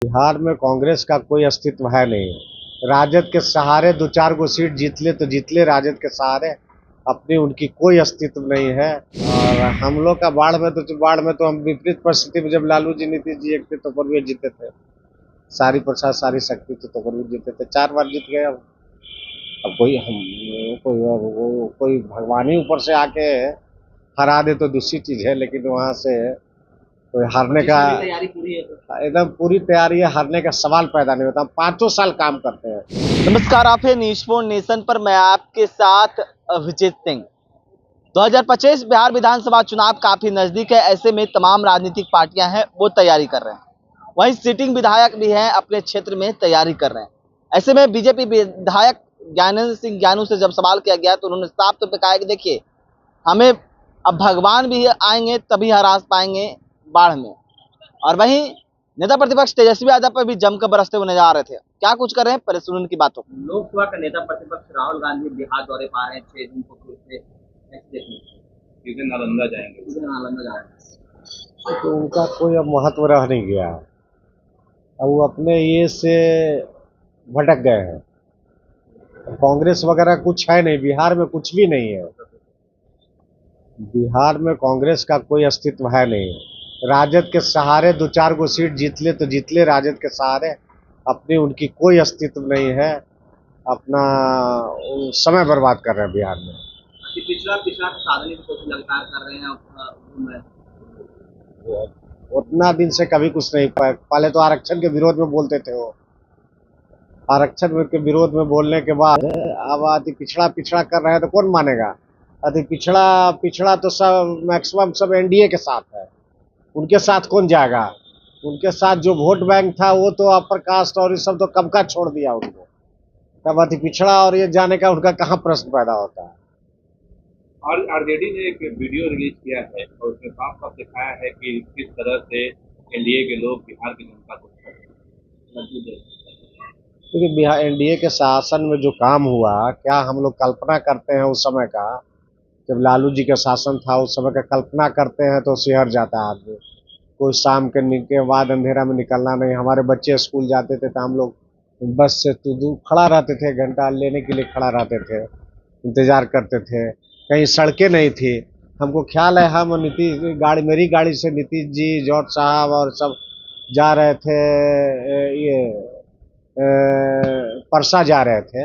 बिहार में कांग्रेस का कोई अस्तित्व है नहीं। राजद के सहारे दो चार गो सीट जीत ले तो जीत ले, राजद के सहारे अपनी उनकी कोई अस्तित्व नहीं है। और हम लोग का बाढ़ में तो हम विपरीत परिस्थिति में, जब लालू जी नीतीश जी एक थे तो पर भी जीते थे। सारी प्रसाद सारी शक्ति थी तो पर भी जीते थे, 4 बार जीत गए। अब कोई भगवान ही ऊपर से आके हरा दे तो दूसरी चीज है, लेकिन वहां से कोई हारने का तैयारी पूरी है तो। एकदम पूरी तैयारी है, हारने का सवाल पैदा नहीं होता। हम 5 साल काम करते हैं। नमस्कार, आप है न्यूज़ फोर नेशन पर। मैं आपके साथ अभिजीत सिंह। 2025 बिहार विधानसभा चुनाव काफी नजदीक है। ऐसे में तमाम राजनीतिक पार्टियां हैं वो तैयारी कर रहे हैं। वहीं सिटिंग विधायक भी हैं अपने क्षेत्र में तैयारी कर रहे हैं। ऐसे में बीजेपी विधायक ज्ञानेंद्र सिंह ज्ञानू से जब सवाल किया गया तो उन्होंने साफ तौर पर कहा कि देखिए, हमें अब भगवान भी आएंगे तभी हरा पाएंगे बाढ़ में। और वहीं नेता प्रतिपक्ष तेजस्वी यादव पर भी जमकर बरसते हुए नजर आ रहे थे। क्या कुछ कर रहे हैं, पहले सुन उनकी बातों। लोकसभा का नेता प्रतिपक्ष राहुल गांधी बिहार दौरे पा रहे हैं 6 दिन को सीधे नालंदा जाएंगे। नालंदा जा रहे हैं। तो उनका कोई अब महत्व रह नहीं गया। अब वो अपने ये से भटक गए हैं। कांग्रेस वगैरह कुछ है नहीं, बिहार में कुछ भी नहीं है। बिहार में कांग्रेस का कोई अस्तित्व है नहीं। राजद के सहारे दो चार गो सीट जीत ले तो जीत ले, राजद के सहारे अपनी उनकी कोई अस्तित्व नहीं है। अपना समय बर्बाद कर रहे हैं बिहार में। पिछड़ा पिछड़ा साधने की कोशिश लगातार कर रहे हैं। उतना दिन से कभी कुछ नहीं। पहले तो आरक्षण के विरोध में बोलते थे वो, आरक्षण के विरोध में बोलने के बाद अब अति पिछड़ा पिछड़ा कर रहे हैं तो कौन मानेगा। अति पिछड़ा पिछड़ा तो सब मैक्सिमम सब एनडीए के साथ है, उनके साथ कौन जाएगा। उनके साथ जो वोट बैंक था वो तो अपर कास्ट और ये सब तो कब का छोड़ दिया उनको। तब अति पिछड़ा और ये जाने का उनका कहाँ प्रश्न पैदा होता है। और आरजेडी ने एक वीडियो रिलीज किया है और उसमें साफ साफ दिखाया है कि किस तरह से एनडीए के लोग बिहार की जनता को क्योंकि बिहार एनडीए के शासन में जो काम हुआ, क्या हम लोग कल्पना करते हैं उस समय का। जब लालू जी का शासन था उस समय का कल्पना करते हैं तो सिहर जाता है आदमी। कोई शाम के बाद अंधेरा में निकलना नहीं। हमारे बच्चे स्कूल जाते थे तो हम लोग बस से दूर खड़ा रहते थे, घंटा लेने के लिए खड़ा रहते थे, इंतजार करते थे। कहीं सड़कें नहीं थी। हमको ख्याल है हम मेरी गाड़ी से नीतीश जी, जॉर्ज साहब और सब जा रहे थे, ये परसा जा रहे थे।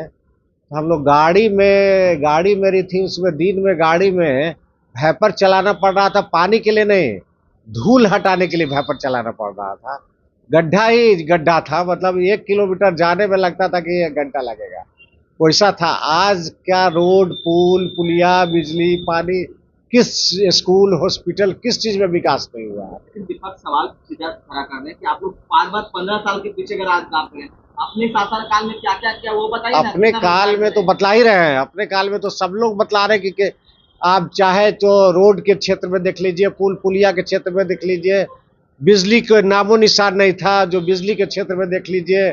हम लोग गाड़ी मेरी थी उसमें, दिन में गाड़ी में भैपर चलाना पड़ रहा था, पानी के लिए नहीं, धूल हटाने के लिए भैपर चलाना पड़ रहा था। गड्ढा ही गड्ढा था, मतलब 1 किलोमीटर जाने में लगता था कि 1 घंटा लगेगा, वैसा था। आज क्या रोड, पुल, पुलिया, बिजली, पानी, किस स्कूल, हॉस्पिटल, किस चीज में विकास नहीं हुआ है। विपक्ष सवाल सीधा खड़ा कर रहे हैं कि आप लोग बार 15 साल के पीछे का राज काट रहे हैं। अपने शासन काल में क्या क्या किया वो बताइए। अपने काल में तो बतला ही रहे हैं। अपने काल में तो सब लोग बतला रहे हैं कि आप चाहे तो रोड के क्षेत्र में देख लीजिए, पुल पुलिया के क्षेत्र में देख लीजिए, बिजली के नामो निशान नहीं था, जो बिजली के क्षेत्र में देख लीजिए,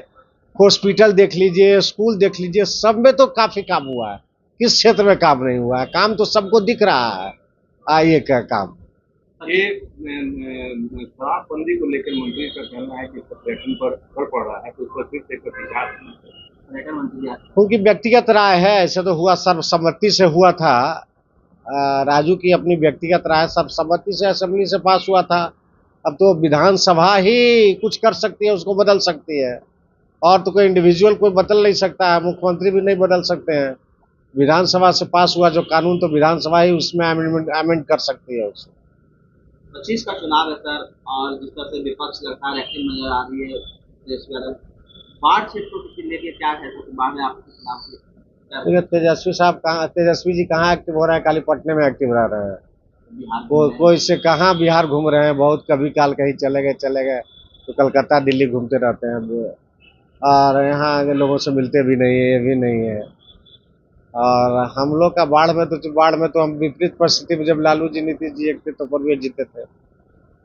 हॉस्पिटल देख लीजिए, स्कूल देख लीजिए, सब में तो काफी काम हुआ है। किस क्षेत्र में काम नहीं हुआ है? काम तो सबको दिख रहा है। आइए क्या काम। ये शराबबंदी को लेकर मंत्री का कहना है कि पर्यटन पर असर पड़ रहा है, तो उस पर फिर से विचार पर्यटन मंत्री उनकी व्यक्तिगत राय है। ऐसे तो हुआ सर्वसम्मति से हुआ था। राजू की अपनी व्यक्तिगत राय सर्वसम्मति से असेंबली से पास हुआ था। अब तो विधानसभा ही कुछ कर सकती है, उसको बदल सकती है। और तो कोई इंडिविजुअल कोई बदल नहीं सकता है, मुख्यमंत्री भी नहीं बदल सकते हैं। विधानसभा से पास हुआ जो कानून तो विधानसभा ही उसमें अमेंड कर सकती है उसे। 25 का चुनाव है सर, और जिस तरह से विपक्ष लगातार एक्टिव नजर आ रही है, बाढ़ क्षेत्रों को लेकर क्या है बाढ़ में आपके चुनाव। तेजस्वी जी कहाँ एक्टिव हो रहे हैं? खाली पटने में एक्टिव रह रहे हैं। कोई से कहाँ बिहार घूम रहे हैं। बहुत कभी काल कहीं चले गए तो कलकत्ता दिल्ली घूमते रहते हैं, और यहाँ लोगों से मिलते भी नहीं है, ये भी नहीं है। और हम लोग का बाढ़ में तो हम विपरीत परिस्थिति में, जब लालू जी नीतीश जी एक थे तो पर भी जीते थे।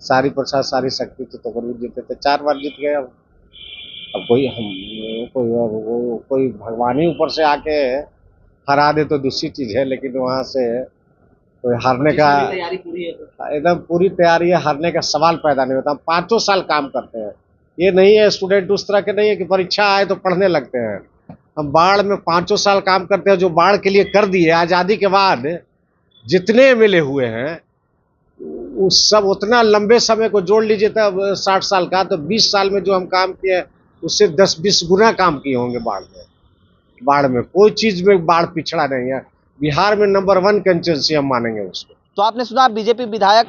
सारी प्रसाद सारी शक्ति थी तो पर भी जीते थे, 4 बार जीत गए। अब कोई भगवान ही ऊपर से आके हरा दे तो दूसरी चीज है, लेकिन वहां से कोई हारने का तैयारी पूरी है तो। एकदम पूरी तैयारी है, हारने का सवाल पैदा नहीं होता। हम 5 साल काम करते हैं। ये नहीं है, स्टूडेंट उस तरह के नहीं है कि परीक्षा आए तो पढ़ने लगते हैं। हम बाढ़ में 5 साल काम करते हैं, जो बाढ़ के लिए कर दिए आज़ादी के बाद जितने मिले हुए हैं उस सब उतना लंबे समय को जोड़ लीजिए तब 60 साल का, तो 20 साल में जो हम काम किए हैं उससे 10-20 गुना काम किए होंगे बाढ़ में। बाढ़ में कोई चीज में बाढ़ पिछड़ा नहीं है, बिहार में नंबर 1 कंस्टिट्यूंसी हम मानेंगे उसको। तो आपने सुना बीजेपी विधायक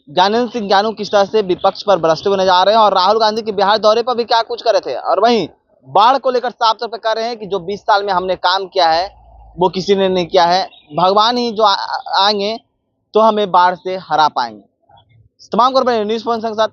ज्ञानेंद्र सिंह ज्ञानू किस तरह से विपक्ष पर बरसते हुए नजर आ रहे हैं, और राहुल गांधी के बिहार दौरे पर भी क्या कुछ करे थे, और वहीं बाढ़ को लेकर साफ तौर पर कह रहे हैं कि जो 20 साल में हमने काम किया है वो किसी ने नहीं किया है, भगवान ही जो आएंगे तो हमें बाढ़ से हरा पाएंगे। तमाम खबर न्यूज़ पॉइंट के साथ